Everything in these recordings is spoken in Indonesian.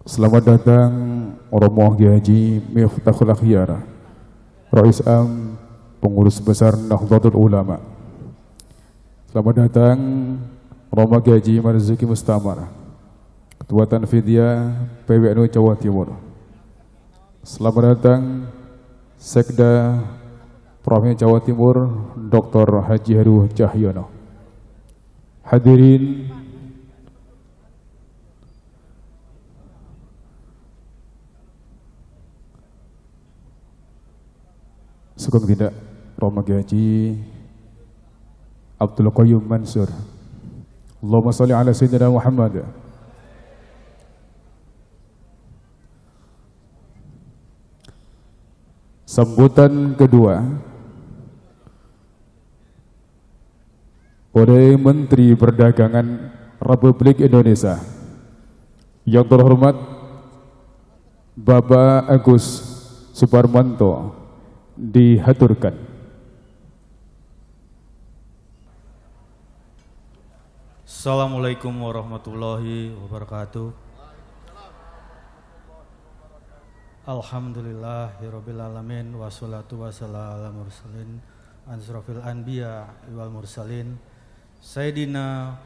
Selamat datang Romo Haji Miftahul Akhyar, Rais Am Pengurus Besar Nahdlatul Ulama. Selamat datang Romo Haji Marzuki Mustamar, Ketua Tanfidiyah PWNU Jawa Timur. Selamat datang Sekda Provinsi Jawa Timur Dr. Haji Heru Cahyono. Hadirin Sugeng Tindak Romo Haji Abdul Qayyum Mansur. Allahumma sholli ala sayyidina Muhammad. Sambutan kedua oleh Menteri Perdagangan Republik Indonesia yang terhormat Bapak Agus Suparmanto dihaturkan. Assalamualaikum warahmatullahi wabarakatuh. Alhamdulillahirabbil alamin wassalatu wassalamu ala mursalin ansrofil anbiya wal mursalin Sayyidina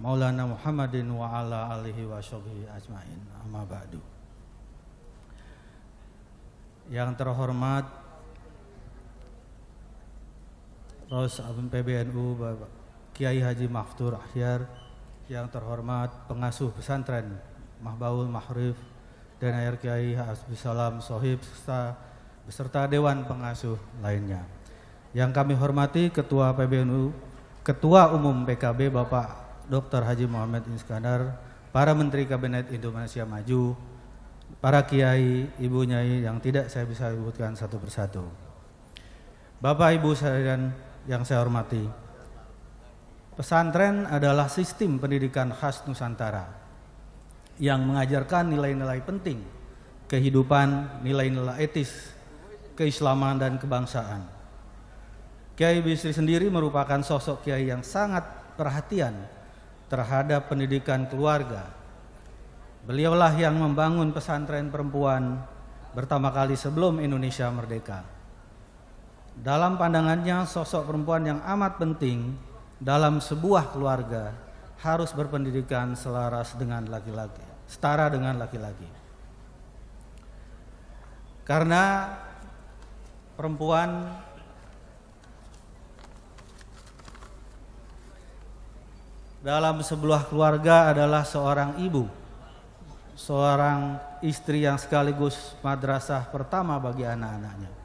Maulana Muhammadin wa ala alihi wa sahbihi ajmain. Amma ba'du. Yang terhormat Rais Am PBNU Bapak Kiai Haji Maftur Akhyar, yang terhormat pengasuh pesantren Mahbaul Mahrif dan Ayar Kiai Hasbisalam Sohib beserta Dewan Pengasuh lainnya. Yang kami hormati Ketua PBNU, Ketua Umum PKB Bapak Dr. Haji Muhammad Iskandar, para Menteri Kabinet Indonesia Maju, para Kiai, Ibu Nyai yang tidak saya bisa sebutkan satu persatu. Bapak Ibu sekalian yang saya hormati, pesantren adalah sistem pendidikan khas Nusantara yang mengajarkan nilai-nilai penting kehidupan, nilai-nilai etis, keislaman dan kebangsaan. Kiai Bisri sendiri merupakan sosok kiai yang sangat perhatian terhadap pendidikan keluarga. Beliaulah yang membangun pesantren perempuan pertama kali sebelum Indonesia merdeka. Dalam pandangannya, sosok perempuan yang amat penting dalam sebuah keluarga harus berpendidikan selaras dengan laki-laki, setara dengan laki-laki. Karena perempuan dalam sebuah keluarga adalah seorang ibu, seorang istri yang sekaligus madrasah pertama bagi anak-anaknya.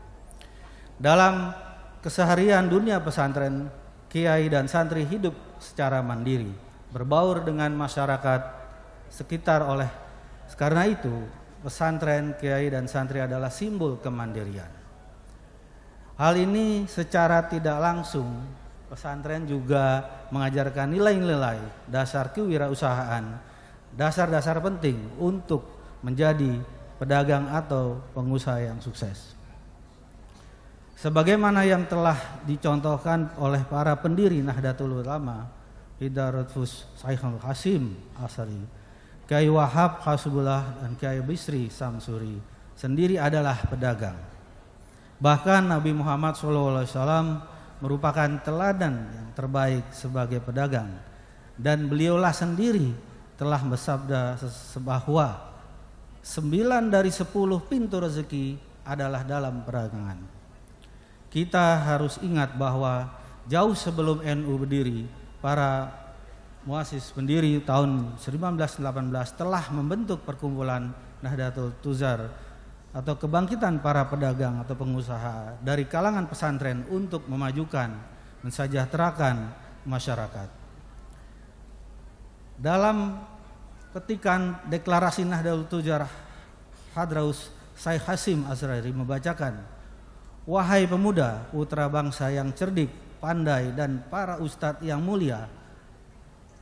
Dalam keseharian dunia pesantren, kiai dan santri hidup secara mandiri, berbaur dengan masyarakat sekitar. Karena itu, pesantren, kiai dan santri adalah simbol kemandirian. Hal ini secara tidak langsung pesantren juga mengajarkan nilai-nilai dasar kewirausahaan, dasar-dasar penting untuk menjadi pedagang atau pengusaha yang sukses. Sebagaimana yang telah dicontohkan oleh para pendiri Nahdlatul Ulama, Hidayatus Saikhul Hasim Asari, Kiai Wahab Hasbullah dan Kiai Bisri Samsuri sendiri adalah pedagang. Bahkan Nabi Muhammad SAW merupakan teladan yang terbaik sebagai pedagang, dan beliaulah sendiri telah bersabda bahwa 9 dari 10 pintu rezeki adalah dalam perdagangan. Kita harus ingat bahwa jauh sebelum NU berdiri, para muassis pendiri tahun 1918 telah membentuk perkumpulan Nahdlatul Tuzar atau kebangkitan para pedagang atau pengusaha dari kalangan pesantren untuk memajukan, mensejahterakan masyarakat. Dalam petikan deklarasi Nahdlatul Tuzar, Hadraus Syekh Hasim Asrari membacakan, "Wahai pemuda, putra bangsa yang cerdik, pandai dan para ustadz yang mulia,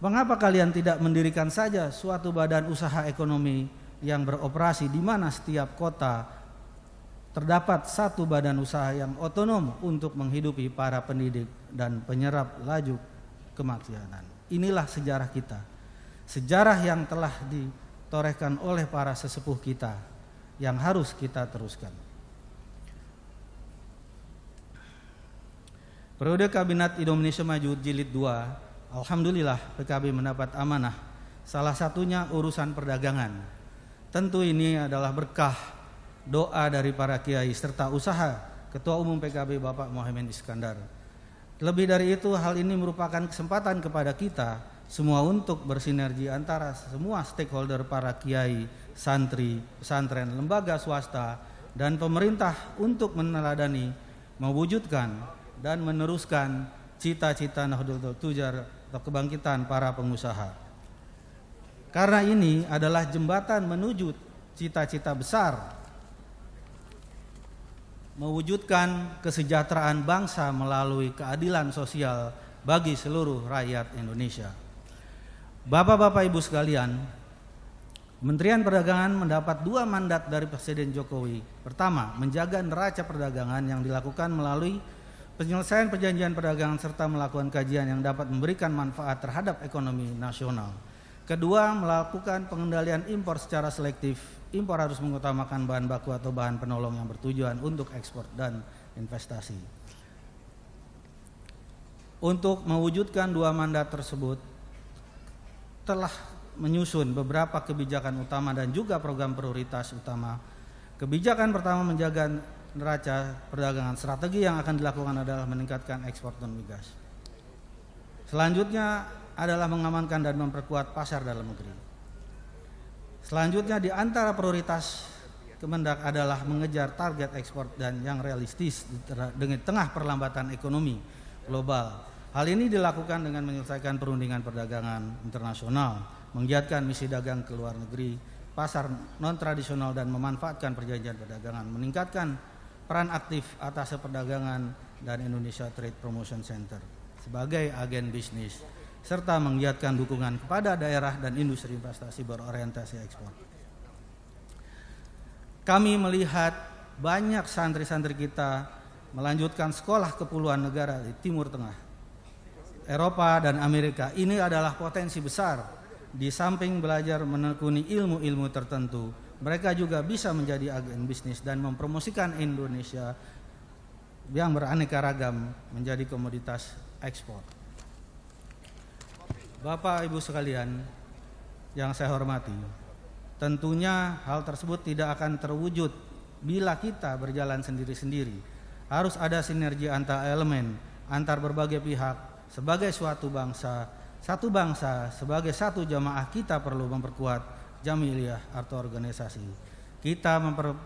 mengapa kalian tidak mendirikan saja suatu badan usaha ekonomi yang beroperasi di mana setiap kota terdapat satu badan usaha yang otonom untuk menghidupi para pendidik dan penyerap laju kemaksiatan." Inilah sejarah kita. Sejarah yang telah torehkan oleh para sesepuh kita yang harus kita teruskan. Periode Kabinet Indonesia Maju Jilid 2, alhamdulillah PKB mendapat amanah, salah satunya urusan perdagangan. Tentu ini adalah berkah doa dari para kiai serta usaha Ketua Umum PKB Bapak Muhaimin Iskandar. Lebih dari itu, hal ini merupakan kesempatan kepada kita semua untuk bersinergi antara semua stakeholder, para kiai, santri, pesantren, lembaga swasta, dan pemerintah untuk meneladani, mewujudkan, dan meneruskan cita-cita Nahdlatul Tujar atau kebangkitan para pengusaha. Karena ini adalah jembatan menuju cita-cita besar, mewujudkan kesejahteraan bangsa melalui keadilan sosial bagi seluruh rakyat Indonesia. Bapak-bapak Ibu sekalian, Kementerian Perdagangan mendapat 2 mandat dari Presiden Jokowi. Pertama, menjaga neraca perdagangan yang dilakukan melalui penyelesaian perjanjian perdagangan serta melakukan kajian yang dapat memberikan manfaat terhadap ekonomi nasional. Kedua, melakukan pengendalian impor secara selektif. Impor harus mengutamakan bahan baku atau bahan penolong yang bertujuan untuk ekspor dan investasi. Untuk mewujudkan 2 mandat tersebut, telah menyusun beberapa kebijakan utama dan juga program prioritas utama. Kebijakan pertama, menjaga neraca perdagangan. Strategi yang akan dilakukan adalah meningkatkan ekspor non migas. Selanjutnya adalah mengamankan dan memperkuat pasar dalam negeri. Selanjutnya di antara prioritas Kemendak adalah mengejar target ekspor dan yang realistis dengan tengah perlambatan ekonomi global. Hal ini dilakukan dengan menyelesaikan perundingan perdagangan internasional, menggiatkan misi dagang ke luar negeri, pasar non-tradisional dan memanfaatkan perjanjian perdagangan, meningkatkan peran aktif atas perdagangan dan Indonesia Trade Promotion Center sebagai agen bisnis, serta menggiatkan dukungan kepada daerah dan industri investasi berorientasi ekspor. Kami melihat banyak santri-santri kita melanjutkan sekolah ke puluhan negara di Timur Tengah, Eropa dan Amerika. Ini adalah potensi besar. Di samping belajar menekuni ilmu-ilmu tertentu, mereka juga bisa menjadi agen bisnis dan mempromosikan Indonesia yang beraneka ragam menjadi komoditas ekspor. Bapak Ibu sekalian yang saya hormati, tentunya hal tersebut tidak akan terwujud bila kita berjalan sendiri-sendiri. Harus ada sinergi antar elemen, antar berbagai pihak. Sebagai suatu bangsa, satu bangsa, sebagai satu jamaah, kita perlu memperkuat jamiliyah atau organisasi. Kita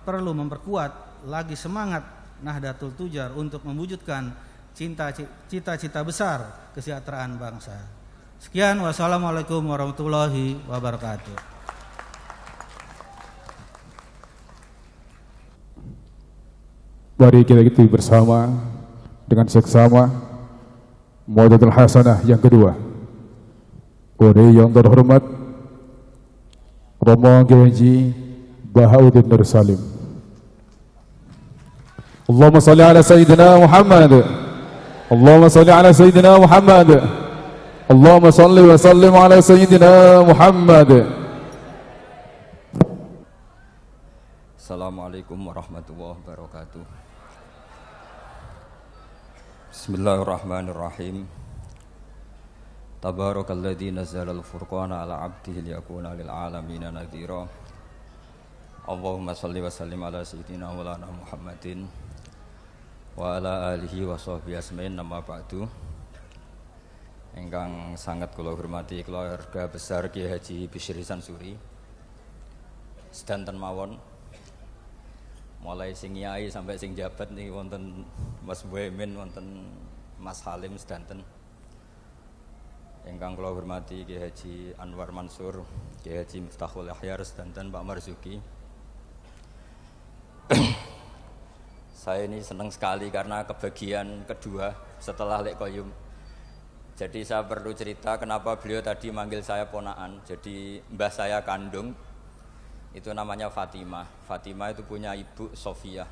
perlu memperkuat lagi semangat Nahdlatul Tujar untuk mewujudkan cita-cita besar kesejahteraan bangsa. Sekian, wassalamualaikum warahmatullahi wabarakatuh. Mari kita ikuti bersama dengan seksama Muwadatul Hasanah yang kedua oleh yang terhormat Romo Haji Bahauddin Nur Salim. Allahumma salli ala Sayyidina Muhammad. Allahumma salli ala Sayyidina Muhammad. Allahumma salli wa sallim ala Sayyidina Muhammad. Assalamualaikum warahmatullahi wabarakatuh. Bismillahirrahmanirrahim. Tabarakalladzi nazzala al-furqana ala 'abdihi liyakuna lil 'alamin nadhira. Allahumma salli wa sallim ala Sayyidina Maulana Muhammadin wa ala alihi wa sahbihi asma'in, nama ba'du. Ingkang sangat kula hormati keluarga besar Kiai Haji Bisri Sansuri sedanten mawon, mulai sing nyai sampai sing jabat nih, wonten Mas Muhaimin, wonten Mas Halim sedanten. Ingkang kula hormati Kiai Haji Anwar Mansur, Kiai Haji Miftahul Ahyar sedanten, Pak Marzuki. Saya ini senang sekali karena kebagian kedua setelah Lek Koyum. Jadi saya perlu cerita kenapa beliau tadi manggil saya ponaan. Jadi mbah saya kandung itu namanya Fatimah. Fatimah itu punya ibu Sofia.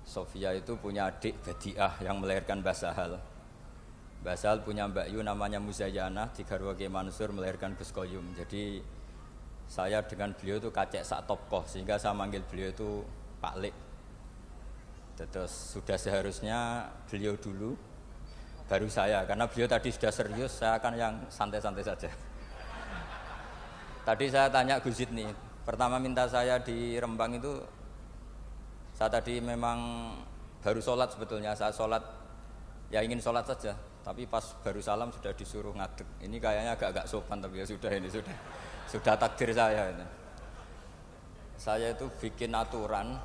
Sofia itu punya adik Badiah yang melahirkan Mbah Sahal. Mbah Sahal punya Mbak Yu namanya Muzayyanah, digarwa Kiai Mansur melahirkan Gus Koyum. Jadi saya dengan beliau itu kacek sak topkoh, sehingga saya manggil beliau itu Pak Lek. Terus sudah seharusnya beliau dulu, baru saya, karena beliau tadi sudah serius, saya akan yang santai-santai saja. Tadi saya tanya Gus Zidni, pertama minta saya di Rembang itu, saya tadi memang baru sholat sebetulnya, saya sholat, ya ingin sholat saja, tapi pas baru salam sudah disuruh ngadeg. Ini kayaknya agak-agak sopan, tapi ya sudah, ini sudah takdir saya ini. Saya itu bikin aturan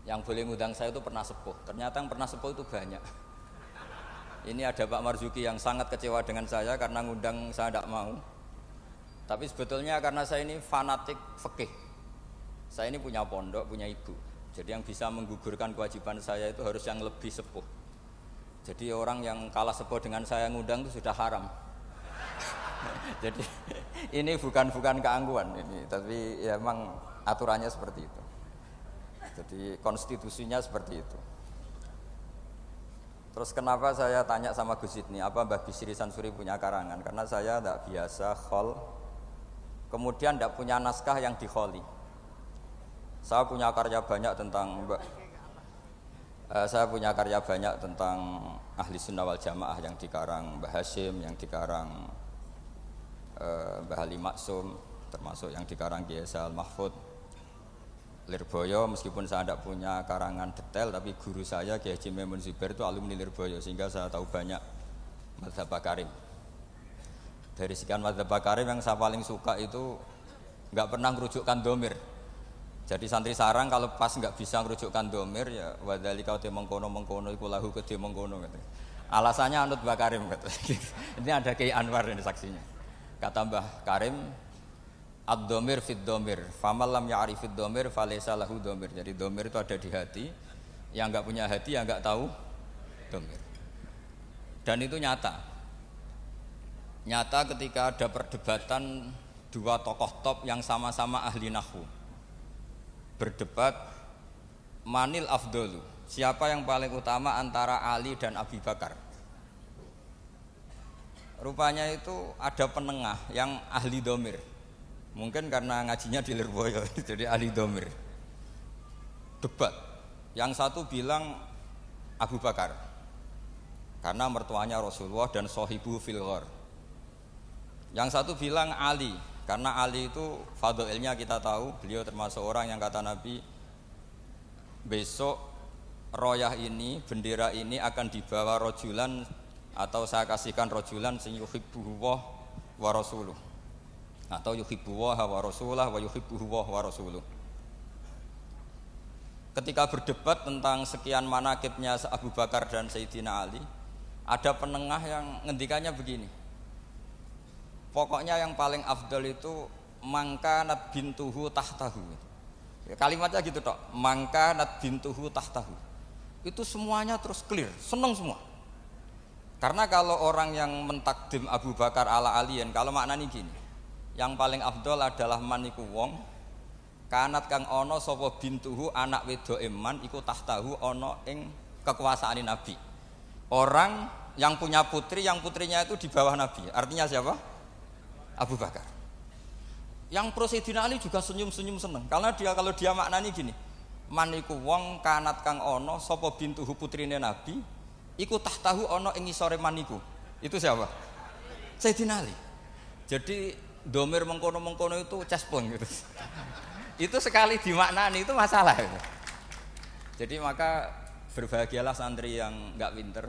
yang boleh ngundang saya itu pernah sepuh. Ternyata yang pernah sepuh itu banyak. Ini ada Pak Marzuki yang sangat kecewa dengan saya karena ngundang saya tidak mau. Tapi sebetulnya karena saya ini fanatik fikih. Saya ini punya pondok, punya ibu. Jadi yang bisa menggugurkan kewajiban saya itu harus yang lebih sepuh. Jadi orang yang kalah sepuh dengan saya ngundang itu sudah haram. Jadi ini bukan keangkuhan ini, tapi ya memang aturannya seperti itu. Jadi konstitusinya seperti itu. Terus kenapa saya tanya sama Gus Zidni, apa Mbah Bisri Sansuri punya karangan? Karena saya tidak biasa khol, kemudian tidak punya naskah yang dikholi. Saya punya karya banyak tentang Ahli Sunnah wal Jamaah yang dikarang Mbah Hashim, yang dikarang Mbah Ali Maksum, termasuk yang dikarang Kiai Al Mahfud Lirboyo. Meskipun saya tidak punya karangan detail, tapi guru saya Kiai Haji Maimun Zubair itu alumni Lirboyo, sehingga saya tahu banyak mazhab Bakarim. Dari sekian mazhab Bakarim yang saya paling suka itu nggak pernah merujukkan domir. Jadi santri sarang kalau pas nggak bisa merujukkan domir, ya wadhalika te mengkono iku lahu gede mengkono gitu. Alasannya anut Bakarim gitu. Ini ada Kiai Anwar ini saksinya. Kata Mbah Karim, ad-domir fid domir, famal lam ya'rifid domir falaysa lahu domir. Jadi domir itu ada di hati, yang enggak punya hati yang enggak tahu domir. Dan itu nyata. Nyata ketika ada perdebatan dua tokoh top yang sama-sama ahli nahwu. Berdebat manil afdolu, siapa yang paling utama antara Ali dan Abi Bakar. Rupanya itu ada penengah yang ahli domir. Mungkin karena ngajinya di Lirboyo, jadi ahli domir. Debat. Yang satu bilang Abu Bakar, karena mertuanya Rasulullah dan sohibu fil ghar. Yang satu bilang Ali, karena Ali itu fadhilnya kita tahu, beliau termasuk orang yang kata Nabi, besok royah ini, bendera ini akan dibawa rojulan, atau saya kasihkan rojulan sing yuhibbuhu wa rasuluh, atau yuhibbuhu wa rasulah wa yuhibbuhu wa rasuluh. Ketika berdebat tentang sekian manakibnya Abu Bakar dan Sayyidina Ali, ada penengah yang ngendikannya begini, pokoknya yang paling afdal itu mangkanat bintuhu tahtahu. Kalimatnya gitu tok, mangkanat bintuhu tahtahu. Itu semuanya terus clear, seneng semua. Karena kalau orang yang mentakdim Abu Bakar ala aliyen, kalau maknanya gini, yang paling afdol adalah maniku wong kanat kang ono sapa bintuhu anak wedo eman iku tahtahu ono ing kekuasaan Nabi. Orang yang punya putri, yang putrinya itu di bawah Nabi. Artinya siapa? Abu Bakar. Yang pro Sayyidina Ali juga senyum-senyum seneng. Karena kalau dia maknanya gini, maniku wong kanat kang ono sapa bintuhu putrine Nabi iku tahtahu ono ing ngisore maniku. Itu siapa? Sayyidina Ali. Jadi domir mengkono-mengkono itu cespleng gitu. Itu sekali dimaknani itu masalah itu. Jadi maka berbahagialah santri yang enggak pinter.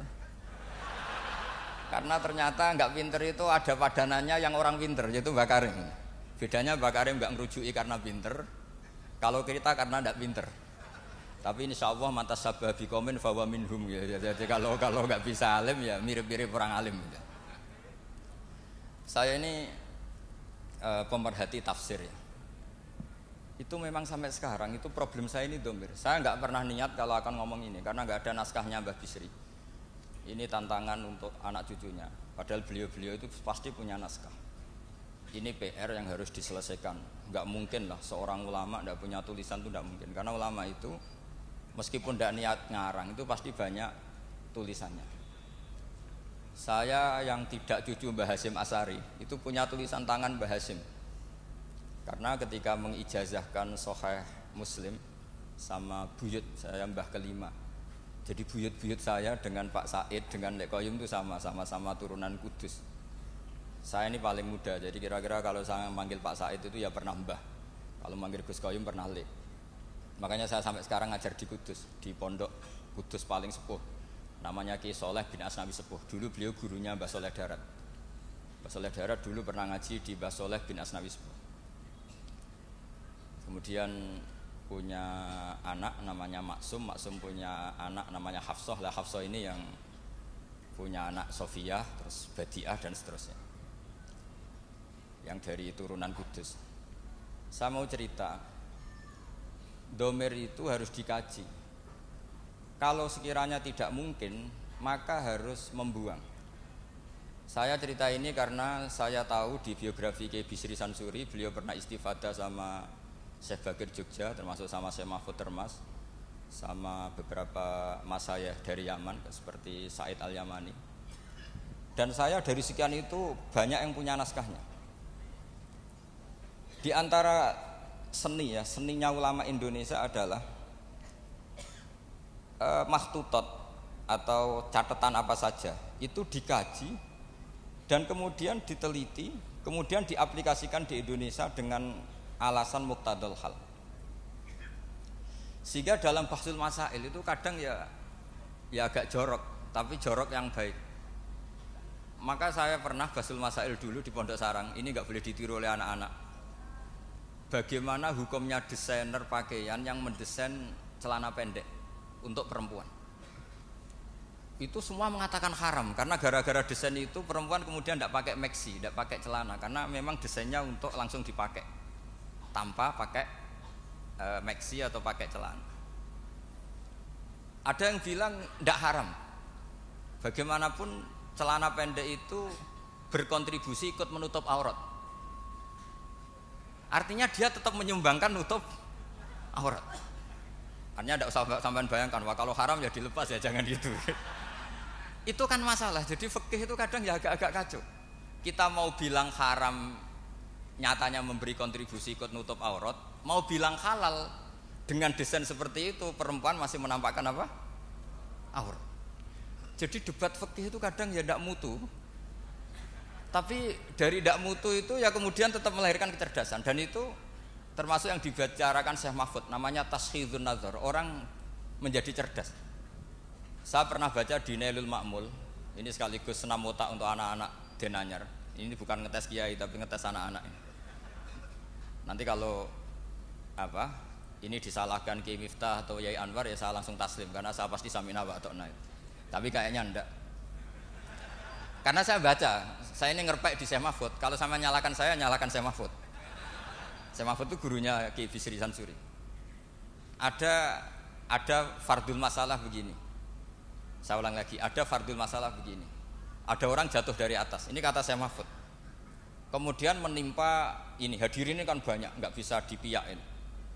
Karena ternyata enggak pinter itu ada padanannya yang orang pinter, yaitu Mbah Karim. Bedanya Mbah Karim enggak ngerujuki karena pinter, kalau kita karena enggak pinter. Tapi insya Allah mantas sababi komen fawa minhum ya. Jadi kalau nggak bisa alim ya mirip-mirip orang alim. Ya. Saya ini pemerhati tafsir ya. Itu memang sampai sekarang itu problem saya ini domir. Saya nggak pernah niat kalau akan ngomong ini karena nggak ada naskahnya Mbah Bisri. Ini tantangan untuk anak cucunya. Padahal beliau-beliau itu pasti punya naskah. Ini PR yang harus diselesaikan. Nggak mungkin lah seorang ulama nggak punya tulisan itu nggak mungkin. Karena ulama itu meskipun tidak niat ngarang itu pasti banyak tulisannya. Saya yang tidak cucu Mbah Hasyim Asari itu punya tulisan tangan Mbah Hasyim. Karena ketika mengijazahkan Sahih Muslim sama buyut saya mbah kelima. Jadi buyut-buyut saya dengan Pak Said dengan Lek Qayyum itu sama-sama turunan Kudus. Saya ini paling muda, jadi kira-kira kalau saya manggil Pak Said itu ya pernah mbah. Kalau manggil Gus Qayyum pernah Lek. Makanya saya sampai sekarang ngajar di Kudus, di pondok Kudus paling sepuh. Namanya Ki Soleh bin Asnawi Sepuh. Dulu beliau gurunya Mbah Soleh Darat. Mbah Soleh Darat dulu pernah ngaji di Mbah Soleh bin Asnawi Sepuh. Kemudian punya anak namanya Maksum punya anak namanya Hafsah. Lah Hafsah ini yang punya anak Sofiyah, terus Badiah dan seterusnya. Yang dari turunan Kudus. Saya mau cerita, domir itu harus dikaji. Kalau sekiranya tidak mungkin, maka harus membuang. Saya cerita ini karena saya tahu di biografi Kiai Bisri Sansuri, beliau pernah istifadah sama Syekh Bakir Jogja, termasuk sama Syekh Mahfud Termas, sama beberapa masayikh dari Yaman seperti Said Al-Yamani. Dan saya dari sekian itu banyak yang punya naskahnya. Di antara seninya ulama Indonesia adalah makhtutot atau catatan apa saja itu dikaji dan kemudian diteliti, kemudian diaplikasikan di Indonesia dengan alasan muqtadul hal. Sehingga dalam bahsul masail itu kadang ya agak jorok, tapi jorok yang baik. Maka saya pernah bahsul masail dulu di Pondok Sarang, ini nggak boleh ditiru oleh anak-anak. Bagaimana hukumnya desainer pakaian yang mendesain celana pendek untuk perempuan? Itu semua mengatakan haram karena gara-gara desain itu perempuan kemudian tidak pakai maxi, tidak pakai celana karena memang desainnya untuk langsung dipakai tanpa pakai maxi atau pakai celana. Ada yang bilang tidak haram. Bagaimanapun celana pendek itu berkontribusi ikut menutup aurat. Artinya dia tetap menyumbangkan nutup aurat. Artinya tidak usah sampean bayangkan, wah kalau haram ya dilepas ya, jangan gitu. Itu kan masalah. Jadi fikih itu kadang ya agak-agak kacau. Kita mau bilang haram nyatanya memberi kontribusi ikut nutup aurat, mau bilang halal dengan desain seperti itu perempuan masih menampakkan apa? Aurat. Jadi debat fikih itu kadang ya tidak mutu. Tapi dari tidak mutu itu ya kemudian tetap melahirkan kecerdasan, dan itu termasuk yang dibicarakan Syekh Mahfud, namanya tashkhidun nazar, orang menjadi cerdas. Saya pernah baca di Nailul Ma'mul, ini sekaligus senam otak untuk anak-anak Denanyar. Ini bukan ngetes kiai tapi ngetes anak-anak. Nanti kalau ini disalahkan Kiai Miftah atau Yai Anwar ya saya langsung taslim karena saya pasti samina wa ata'na. Tapi kayaknya enggak. Karena saya baca, saya ini ngerpek di Syekh Mahfud. Kalau sama nyalakan saya, nyalakan Syekh Mahfud. Syekh Mahfud itu gurunya Kiai Bisri Sansuri. Ada fardul masalah begini. Saya ulang lagi, ada fardul masalah begini. Ada orang jatuh dari atas. Ini kata Syekh Mahfud. Kemudian menimpa ini, hadirin ini kan banyak, nggak bisa dipiyakin.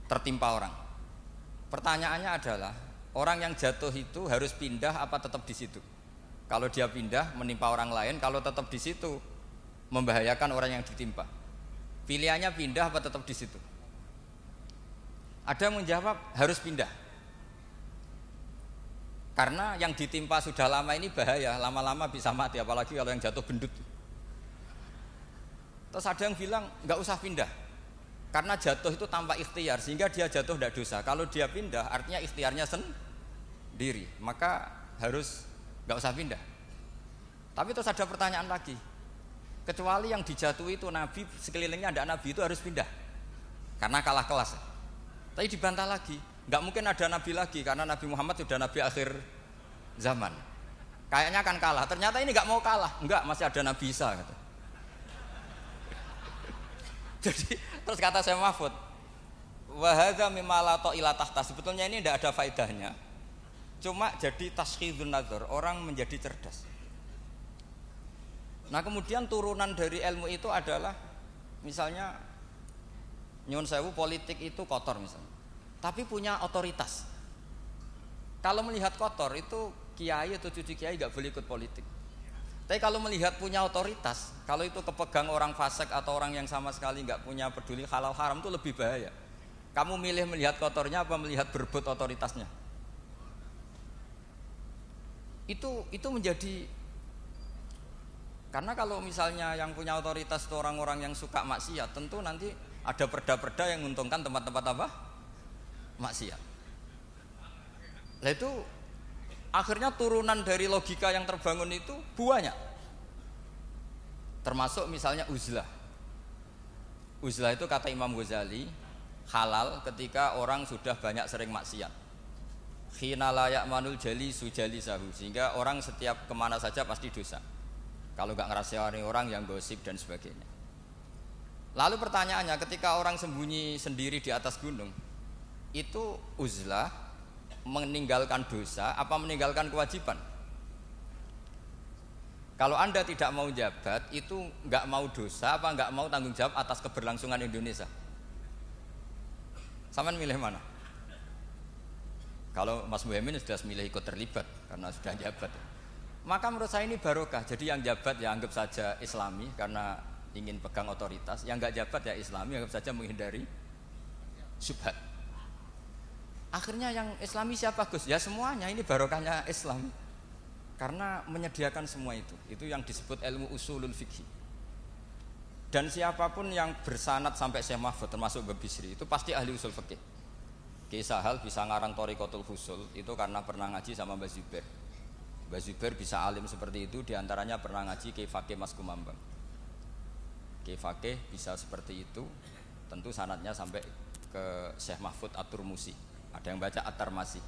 Tertimpa orang. Pertanyaannya adalah, orang yang jatuh itu harus pindah apa tetap di situ? Kalau dia pindah menimpa orang lain, kalau tetap di situ membahayakan orang yang ditimpa. Pilihannya pindah apa tetap di situ? Ada yang menjawab harus pindah. Karena yang ditimpa sudah lama ini bahaya, lama-lama bisa mati, apalagi kalau yang jatuh gendut. Terus ada yang bilang nggak usah pindah, karena jatuh itu tanpa ikhtiar, sehingga dia jatuh tidak dosa. Kalau dia pindah, artinya ikhtiarnya sendiri, maka harus nggak usah pindah. Tapi terus ada pertanyaan lagi, kecuali yang dijatuhi itu Nabi, sekelilingnya ada Nabi itu harus pindah, karena kalah kelas. Tapi dibantah lagi, nggak mungkin ada Nabi lagi, karena Nabi Muhammad sudah Nabi akhir zaman. Kayaknya akan kalah. Ternyata ini nggak mau kalah, nggak, masih ada Nabi Isa. Gitu. Jadi terus kata Syekh Mahfud, wa hadza mimma la ta'ila tahta. Sebetulnya ini tidak ada faedahnya. Cuma jadi tashkhidun nazar, orang menjadi cerdas. Nah, kemudian turunan dari ilmu itu adalah misalnya nyuwun sewu, politik itu kotor misalnya. Tapi punya otoritas. Kalau melihat kotor itu kiai atau cucu kiai nggak boleh ikut politik. Tapi kalau melihat punya otoritas, kalau itu kepegang orang fasik atau orang yang sama sekali nggak punya peduli halal haram itu lebih bahaya. Kamu milih melihat kotornya apa melihat berebut otoritasnya? Itu menjadi, karena kalau misalnya yang punya otoritas itu orang-orang yang suka maksiat, tentu nanti ada perda-perda yang menguntungkan tempat-tempat apa? Maksiat. Nah itu akhirnya turunan dari logika yang terbangun itu banyak. Termasuk misalnya uzlah. Uzlah itu kata Imam Ghazali halal ketika orang sudah banyak sering maksiat. Khina la ya'manul jali sujali sahu, sehingga orang setiap kemana saja pasti dosa. Kalau nggak ngerasani orang yang gosip dan sebagainya. Lalu pertanyaannya, ketika orang sembunyi sendiri di atas gunung, itu uzlah meninggalkan dosa apa meninggalkan kewajiban? Kalau Anda tidak mau jabat, itu nggak mau dosa apa nggak mau tanggung jawab atas keberlangsungan Indonesia? Sampean milih mana? Kalau Mas Muhammad sudah milih ikut terlibat karena sudah jabat, maka menurut saya ini barokah. Jadi yang jabat ya anggap saja Islami karena ingin pegang otoritas, yang nggak jabat ya Islami anggap saja menghindari syubhat. Akhirnya yang Islami siapa Gus? Ya semuanya, ini barokahnya Islam karena menyediakan semua itu yang disebut ilmu usulul fikih. Dan siapapun yang bersanad sampai Syekh Mahfud termasuk Mbah Bisri itu pasti ahli usul fikih. Kiai Sahal bisa ngarang Thariqatul Fusul itu karena pernah ngaji sama Mbah Zubair. Mbah Zubair bisa alim seperti itu diantaranya pernah ngaji Kiai Fakih Mas Kumambang. Kiai Fakih bisa seperti itu tentu sanadnya sampai ke Syekh Mahfud At-Turmusi. Ada yang baca At-Tarmasi.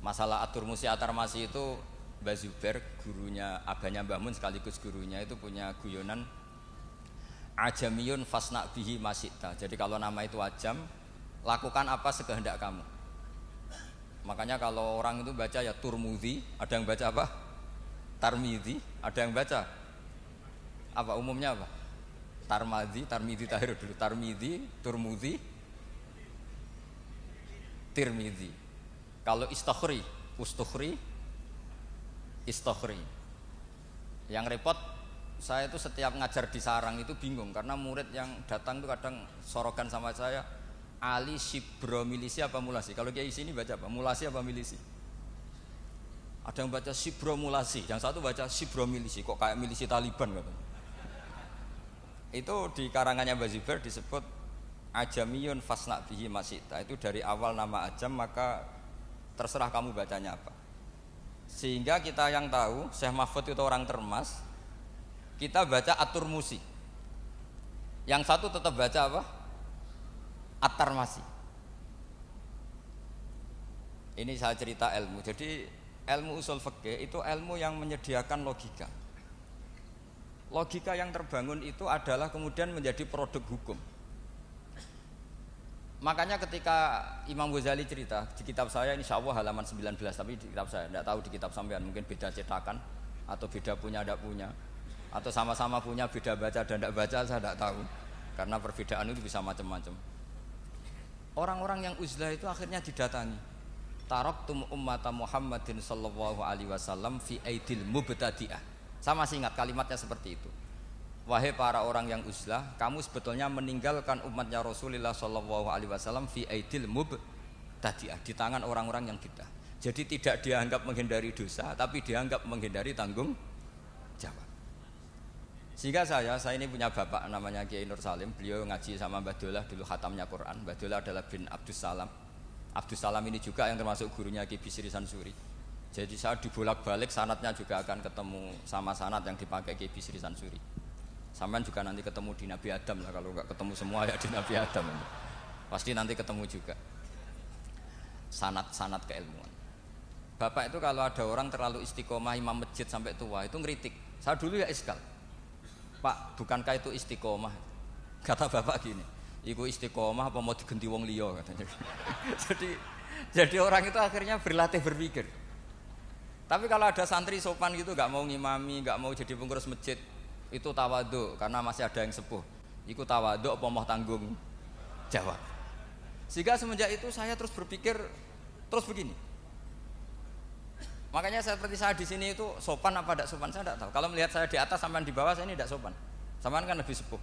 Masalah At-Turmusi At-Tarmasi itu Mbah Zubair, gurunya abahnya Mbah Mun sekaligus gurunya, itu punya guyonan ajamiyun fasna bihi masyita. Jadi kalau nama itu ajam, lakukan apa sekehendak kamu. Makanya kalau orang itu baca ya Turmudi, ada yang baca apa? Tarmidhi, ada yang baca apa umumnya apa? Tarmidhi tahir dulu. Tarmidhi, Turmudi, Tirmidhi. Kalau Istakhri, Ustukhri, Istakhri. Yang repot saya itu setiap ngajar di sarang itu bingung karena murid yang datang itu kadang sorokan sama saya, Ali Sibro milisi apa mulasi? Kalau kayak sini baca apa? Mulasi apa milisi? Ada yang baca Sibro mulasi, yang satu baca Sibro milisi. Kok kayak milisi Taliban katanya. Itu di karangannya Mbah Zubair disebut ajamiyun fasna bihi masita. Itu dari awal nama ajam maka terserah kamu bacanya apa. Sehingga kita yang tahu Syekh Mahfud itu orang Termas, kita baca At-Turmusi. Yang satu tetap baca apa? At-Tarmasi. Ini saya cerita ilmu. Jadi ilmu usul fikih itu ilmu yang menyediakan logika. Logika yang terbangun itu adalah kemudian menjadi produk hukum. Makanya ketika Imam Ghazali cerita di kitab saya, insya Allah halaman 19, tapi di kitab saya, tidak tahu di kitab sampean mungkin beda cetakan atau beda punya tidak punya, atau sama-sama punya beda baca dan tidak baca, saya tidak tahu karena perbedaan itu bisa macam-macam. Orang-orang yang uzlah itu akhirnya didatangi. Taraktum ummata Muhammadin sallallahu alaihi wasallam fi aidil mubtadi'ah. Saya masih ingat kalimatnya seperti itu. Wahai para orang yang uzlah, kamu sebetulnya meninggalkan umatnya Rasulullah sallallahu alaihi wasallam fi aidil mubtadi'ah, di tangan orang-orang yang bidah. Jadi tidak dianggap menghindari dosa, tapi dianggap menghindari tanggung jawab. Sehingga saya ini punya bapak namanya Kiai Nur Salim. Beliau ngaji sama Mbah Dolah dulu khatamnya Quran. Mbah Dolah adalah bin Abdus Salam. Abdus Salam ini juga yang termasuk gurunya Kiai Bisri Sansuri. Jadi saya dibolak-balik sanadnya juga akan ketemu sama sanad yang dipakai Kiai Bisri Sansuri. Sampai juga nanti ketemu di Nabi Adam lah, kalau nggak ketemu semua ya di Nabi Adam. Pasti nanti ketemu juga. Sanad keilmuan. Bapak itu kalau ada orang terlalu istiqomah imam masjid sampai tua itu ngeritik. Saya dulu ya iskal. Pak, bukankah itu istiqomah? Kata bapak gini, iku istiqomah apa mau digenti wong liya katanya. jadi orang itu akhirnya berlatih berpikir. Tapi kalau ada santri sopan gitu, nggak mau ngimami, nggak mau jadi pengurus masjid, itu tawadhu karena masih ada yang sepuh. Iku tawadhu apa mau tanggung jawab. Sehingga semenjak itu saya terus berpikir terus begini. Makanya seperti saya di sini itu sopan apa tidak sopan saya tidak tahu. Kalau melihat saya di atas sampai di bawah saya ini tidak sopan. Sampean kan lebih sepuh.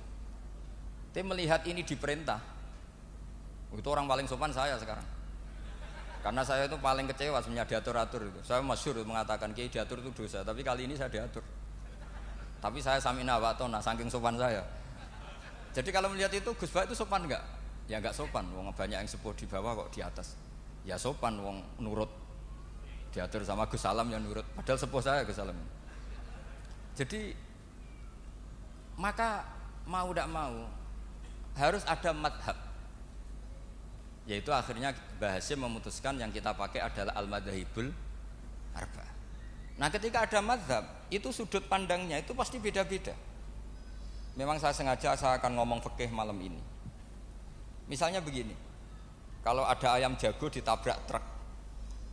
Tapi melihat ini diperintah, itu orang paling sopan saya sekarang. Karena saya itu paling kecewa sebenarnya diatur-atur itu. Saya masyhur mengatakan kiai diatur itu dosa, tapi kali ini saya diatur. Tapi saya samina wa atona saking sopan saya. Jadi kalau melihat itu Gus Bak itu sopan enggak? Ya enggak sopan. Wong banyak yang sepuh di bawah kok di atas. Ya sopan wong nurut. Diatur sama Gus Salam yang nurut. Padahal sepuh saya Gus Salam. Jadi maka mau tidak mau harus ada madhab. Yaitu akhirnya Mbah Hasyim memutuskan yang kita pakai adalah al-madhahibul arba. Nah ketika ada madhab, itu sudut pandangnya itu pasti beda-beda. Memang saya sengaja saya akan ngomong fikih malam ini. Misalnya begini, kalau ada ayam jago ditabrak truk,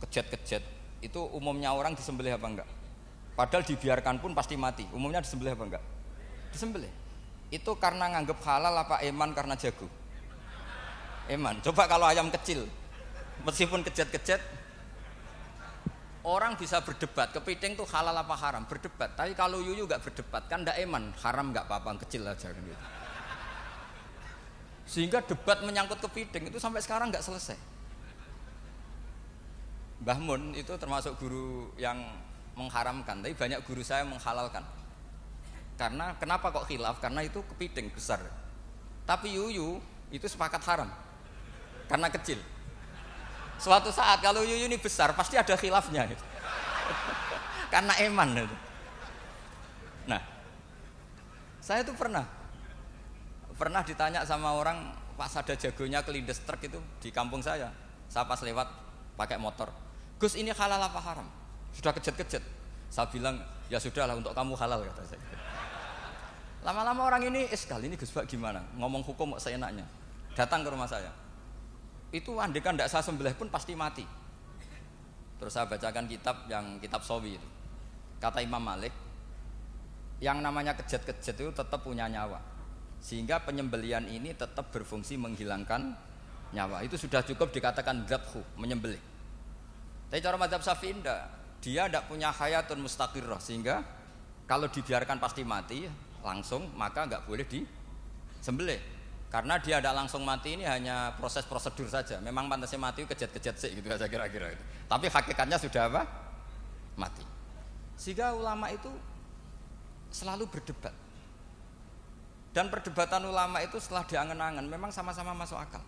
kejet-kejet, itu umumnya orang disembelih apa enggak? Padahal dibiarkan pun pasti mati. Umumnya disembelih apa enggak? Disembelih. Itu karena nganggep halal apa eman karena jago? Eman. Coba kalau ayam kecil, meskipun kejet-kejet, orang bisa berdebat, kepiting tuh halal apa haram, berdebat. Tapi kalau yuyu nggak berdebat, kan ndak eman, haram nggak apa-apa, kecil aja kan gitu. Sehingga debat menyangkut kepiting itu sampai sekarang nggak selesai. Mbah Mun itu termasuk guru yang mengharamkan, tapi banyak guru saya menghalalkan. Karena kenapa kok khilaf? Karena itu kepiting besar. Tapi yuyu itu sepakat haram, karena kecil. Suatu saat kalau yuyu ini besar pasti ada khilafnya gitu. Karena eman gitu. Nah, saya itu pernah ditanya sama orang pas ada jagonya kelindes truk itu di kampung saya. Saya pas lewat pakai motor, Gus ini halal apa haram? Sudah kejet-kejet. Saya bilang ya sudahlah untuk kamu halal kata saya. Lama-lama orang ini kali ini Gus Bak gimana? Ngomong hukum kok seenaknya. Datang ke rumah saya. Itu andekan tidak saya sembelih pun pasti mati. Terus saya bacakan kitab Sawi itu. Kata Imam Malik, yang namanya kejet-kejet itu tetap punya nyawa. Sehingga penyembelian ini tetap berfungsi menghilangkan nyawa. Itu sudah cukup dikatakan dzabhu, menyembelih. Tapi cara mazhab Syafi'i dia tidak punya hayatun mustaqirrah, sehingga kalau dibiarkan pasti mati langsung, maka nggak boleh disembelih. Karena dia tidak langsung mati ini hanya proses prosedur saja. Memang pantasnya mati kejet-kejet sih gitu aja kira-kira itu. Tapi hakikatnya sudah apa? Mati. Sehingga ulama itu selalu berdebat. Dan perdebatan ulama itu setelah diangen-angen memang sama-sama masuk akal.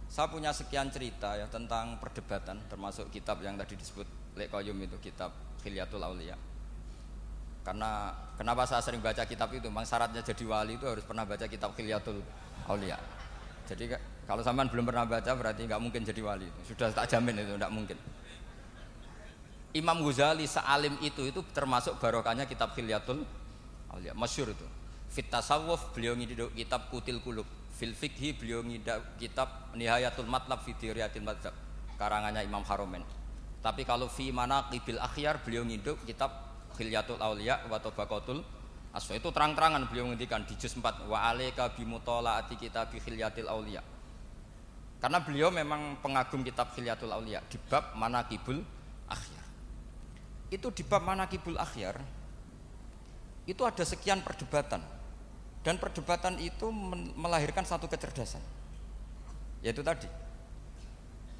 Saya punya sekian cerita ya tentang perdebatan, termasuk kitab yang tadi disebut Lek Qayyum itu, kitab Khilyatul Auliya. Karena kenapa saya sering baca kitab itu? Memang syaratnya jadi wali itu harus pernah baca kitab Khilyatul Auliya. Jadi kalau sampean belum pernah baca berarti nggak mungkin jadi wali. Sudah tak jamin itu nggak mungkin. Imam Ghazali sealim itu termasuk barokahnya kitab Khilyatul Auliya. Masyhur itu. Fit tasawuf beliau ngiduk kitab Qutil Qulub. Fil fikhi beliau ngiduk kitab Nihayatul Matlab fi Diriyatil Madzhab karangannya Imam Haromen. Tapi kalau fi manaqibil akhyar beliau ngiduk kitab Khilyatul Auliya wa Tabaqatul Aswa. Itu terang-terangan beliau ngendikan di juz 4 wa alayka bi mutalaati kitab Khilyatil Auliya. Karena beliau memang pengagum kitab Khilyatul Auliya di bab manaqibul akhyar. Itu di bab manaqibul akhyar itu ada sekian perdebatan. Dan perdebatan itu melahirkan satu kecerdasan. Yaitu tadi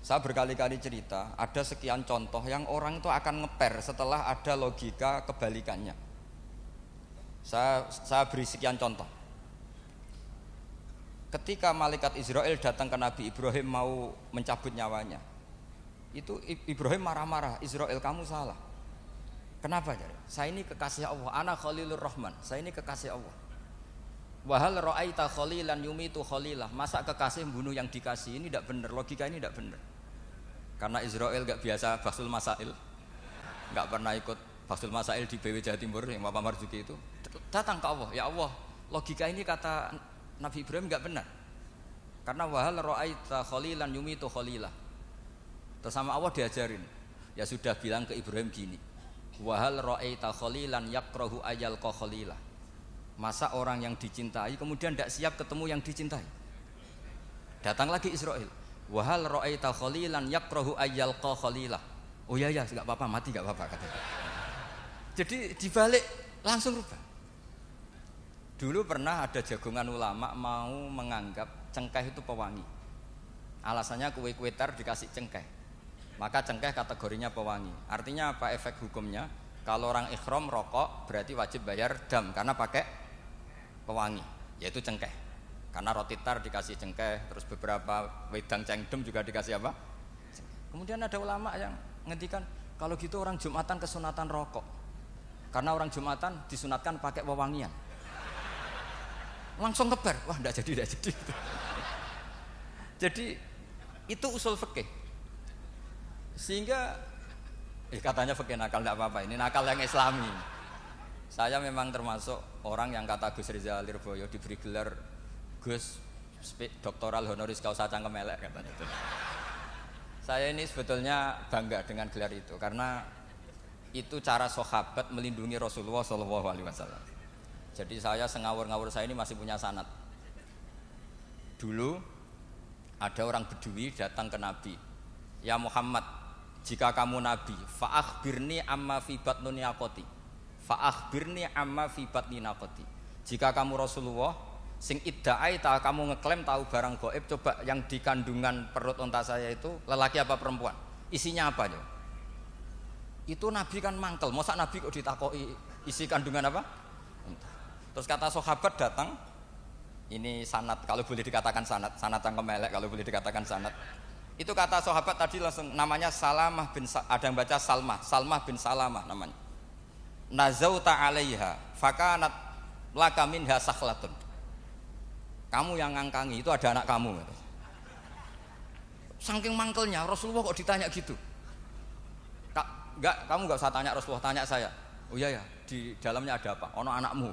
saya berkali-kali cerita, ada sekian contoh yang orang itu akan ngeper setelah ada logika kebalikannya. Saya beri sekian contoh. Ketika malaikat Israel datang ke Nabi Ibrahim mau mencabut nyawanya, itu Ibrahim marah-marah, Israel kamu salah. Kenapa? Saya ini kekasih Allah, ana Khalilur Rahman, saya ini kekasih Allah. Wahal ra'aita khalilan yumitu khalilah. Masa kekasih membunuh yang dikasih? Ini tidak benar, logika ini tidak benar. Karena Israel enggak biasa Basul Masail, enggak pernah ikut Basul Masail di BW Jawa Timur yang Bapak Marzuki itu. Datang ke Allah, ya Allah, logika ini kata Nabi Ibrahim enggak benar. Karena wahal ra'aita khalilan yumitu khalilah. Terus sama Allah diajarin, ya sudah bilang ke Ibrahim gini, wahal ra'aita khalilan yakrahu ayyalqa khalilah. Masa orang yang dicintai kemudian tidak siap ketemu yang dicintai? Datang lagi Israel. Wahal ra'aita khalilan yakrahu ayyalqa khalilah. Oh iya ya, nggak apa-apa, mati nggak apa-apa katanya. Jadi dibalik langsung rubah. Dulu pernah ada jagongan ulama mau menganggap cengkeh itu pewangi. Alasannya kue-kue tar dikasih cengkeh, maka cengkeh kategorinya pewangi. Artinya apa efek hukumnya? Kalau orang ikhram rokok berarti wajib bayar dam karena pakai pewangi, yaitu cengkeh. Karena roti tar dikasih cengkeh, terus beberapa wedang cengdem juga dikasih apa? Kemudian ada ulama yang ngendikan kalau gitu orang Jumatan kesunatan rokok, karena orang Jumatan disunatkan pakai wewangian. Langsung kebar, wah enggak jadi. Jadi itu usul fikih. Sehingga katanya fikih nakal enggak apa-apa, ini nakal yang Islami. Saya memang termasuk orang yang kata Gus Rizal Lirboyo diberi gelar Gus doktoral honoris causa cangkem elek katanya itu. Saya ini sebetulnya bangga dengan gelar itu karena itu cara sahabat melindungi Rasulullah SAW. Jadi saya sengawur-ngawur saya ini masih punya sanad. Dulu ada orang Bedui datang ke Nabi. Ya Muhammad, jika kamu Nabi, fa'akhbirni amma fi batni naqati. Fa'akhbirni amma fi batni naqati. Jika kamu Rasulullah, sing idda'ai kamu ngeklaim tahu barang gaib, coba yang di kandungan perut unta saya itu lelaki apa perempuan? Isinya apa ya? Itu Nabi kan mangkel, masa Nabi kok ditakoki isi kandungan apa? Unta. Terus kata sahabat datang, ini sanad kalau boleh dikatakan sanad cangkem elek kalau boleh dikatakan sanad. Itu kata sahabat tadi langsung namanya Salamah bin ada yang baca Salmah bin Salamah namanya. Nazauta 'alaiha fakanat laka minha sakhlatun. Kamu yang ngangkangi itu ada anak kamu. Saking mangkelnya Rasulullah kok ditanya gitu. Enggak, kamu enggak usah tanya Rasulullah, tanya saya. Oh iya ya, di dalamnya ada apa? Ono anakmu.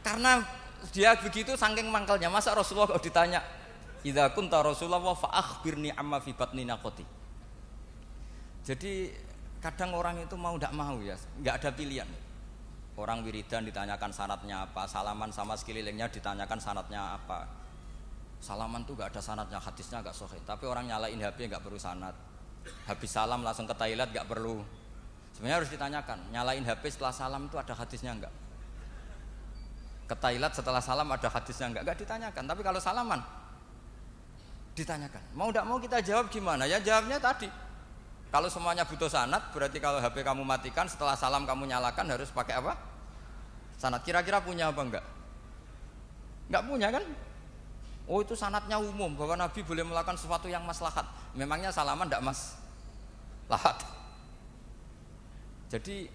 Karena dia begitu saking mangkelnya, masa Rasulullah kok ditanya, "Idza kunta Rasulullah fa akhbirni amma fi batni naqati." Jadi kadang orang itu mau enggak mau ya, enggak ada pilihan. Orang wiridan ditanyakan sanadnya apa, salaman sama sekelilingnya ditanyakan sanadnya apa. Salaman tuh enggak ada sanadnya, hadisnya enggak sahih. Tapi orang nyalain HP enggak perlu sanad. Habis salam langsung ke toilet enggak perlu. Sebenarnya harus ditanyakan, nyalain HP setelah salam itu ada hadisnya enggak? Ke toilet setelah salam ada hadisnya enggak ditanyakan. Tapi kalau salaman ditanyakan. Mau enggak mau kita jawab gimana? Ya jawabnya tadi. Kalau semuanya butuh sanad, berarti kalau HP kamu matikan setelah salam kamu nyalakan harus pakai apa? Sanad. Kira-kira punya apa enggak? Enggak punya kan? Oh itu sanadnya umum bahwa Nabi boleh melakukan sesuatu yang maslahat. Memangnya salaman enggak maslahat? Jadi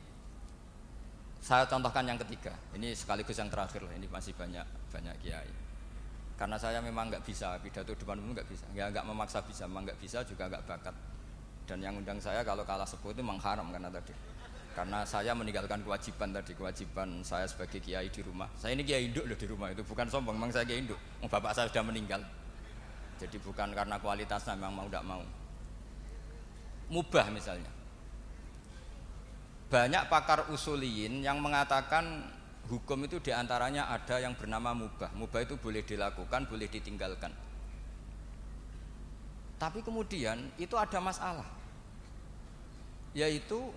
saya contohkan yang ketiga. Ini sekaligus yang terakhir lah. Ini masih banyak kiai. Karena saya memang enggak bisa pidato depan umum, enggak bisa. Enggak memaksa bisa, memang enggak bisa juga enggak bakat. Dan yang undang saya kalau kalah sepuh itu memang haram karena tadi. Karena saya meninggalkan kewajiban saya sebagai kiai di rumah. Saya ini kiai induk loh di rumah, itu bukan sombong, memang saya kiai induk. Bapak saya sudah meninggal. Jadi bukan karena kualitasnya, memang mau tidak mau. Mubah misalnya. Banyak pakar usuliyin yang mengatakan hukum itu diantaranya ada yang bernama mubah. Mubah itu boleh dilakukan, boleh ditinggalkan. Tapi kemudian itu ada masalah, yaitu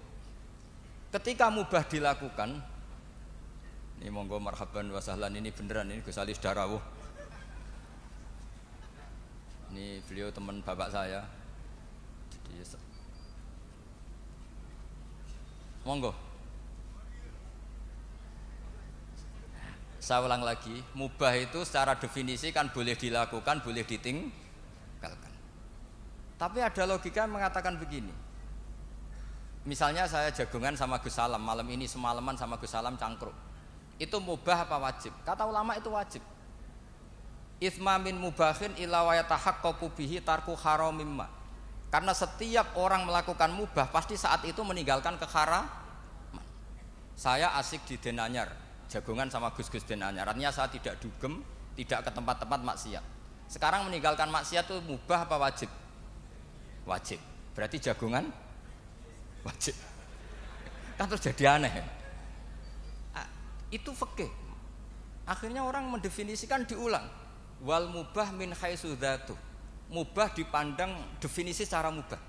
ketika mubah dilakukan, ini monggo marhaban wa sahlan, ini beneran, ini Gus Ali Darawuh, ini beliau teman bapak saya. Jadi, monggo. Saya ulang lagi, mubah itu secara definisi kan boleh dilakukan, boleh ditinggalkan. Tapi ada logika yang mengatakan begini. Misalnya saya jagongan sama Gus Salam, malam ini semalaman sama Gus Salam cangkruk. Itu mubah apa wajib? Kata ulama itu wajib. Itsma min mubahin illa wa yatahaqqaqu bihi tarku haramimma. Karena setiap orang melakukan mubah pasti saat itu meninggalkan keharaman. Saya asik di Denanyar, jagongan sama Gus-gus Denanyar. Artinya saya tidak dugem, tidak ke tempat-tempat maksiat. Sekarang meninggalkan maksiat itu mubah apa wajib? Wajib. Berarti jagongan wajib. Kan terus jadi aneh. Itu fikih. Akhirnya orang mendefinisikan diulang. Wal mubah min haitsu dzatu. mubah dipandang definisi secara mubah.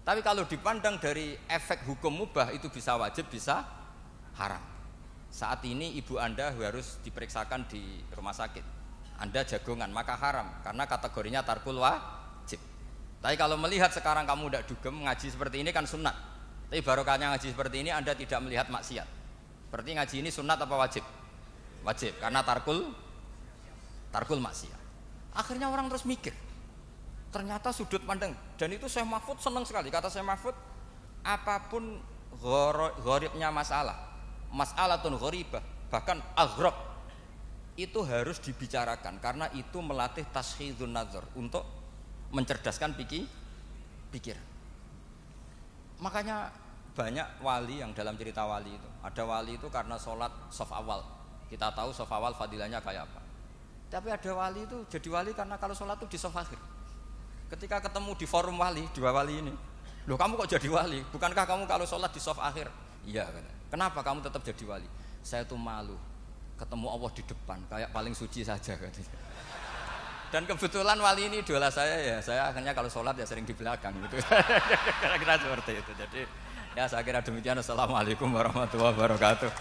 Tapi kalau dipandang dari efek hukum mubah itu bisa wajib, bisa haram. Saat ini ibu Anda harus diperiksakan di rumah sakit. Anda jagongan, maka haram karena kategorinya tarkul wajib. Tapi kalau melihat sekarang kamu tidak dugem ngaji seperti ini kan sunnat. Tapi barokahnya ngaji seperti ini Anda tidak melihat maksiat. Berarti ngaji ini sunnat apa wajib? Wajib karena tarkul maksiat. Akhirnya orang terus mikir. Ternyata sudut pandang, dan itu Syekh Mahfud senang sekali. Kata Syekh Mahfud, apapun gharibnya mas'alatun gharibah, bahkan aghrab, itu harus dibicarakan karena itu melatih tashkhidun nazar, untuk mencerdaskan pikir. Makanya banyak wali yang dalam cerita wali itu, ada wali itu karena sholat shaf awal. Kita tahu shaf awal fadilahnya kayak apa. Tapi ada wali itu jadi wali karena kalau sholat itu di shaf akhir. Ketika ketemu di forum wali, dua wali ini, loh kamu kok jadi wali? Bukankah kamu kalau sholat di shaf akhir? Iya. Kenapa kamu tetap jadi wali? Saya tuh malu ketemu Allah di depan, kayak paling suci saja katanya. Dan kebetulan wali ini idola saya ya, saya akhirnya kalau sholat ya sering di belakang gitu. Kira-kira seperti itu. Jadi ya saya kira demikian. Assalamualaikum warahmatullahi wabarakatuh.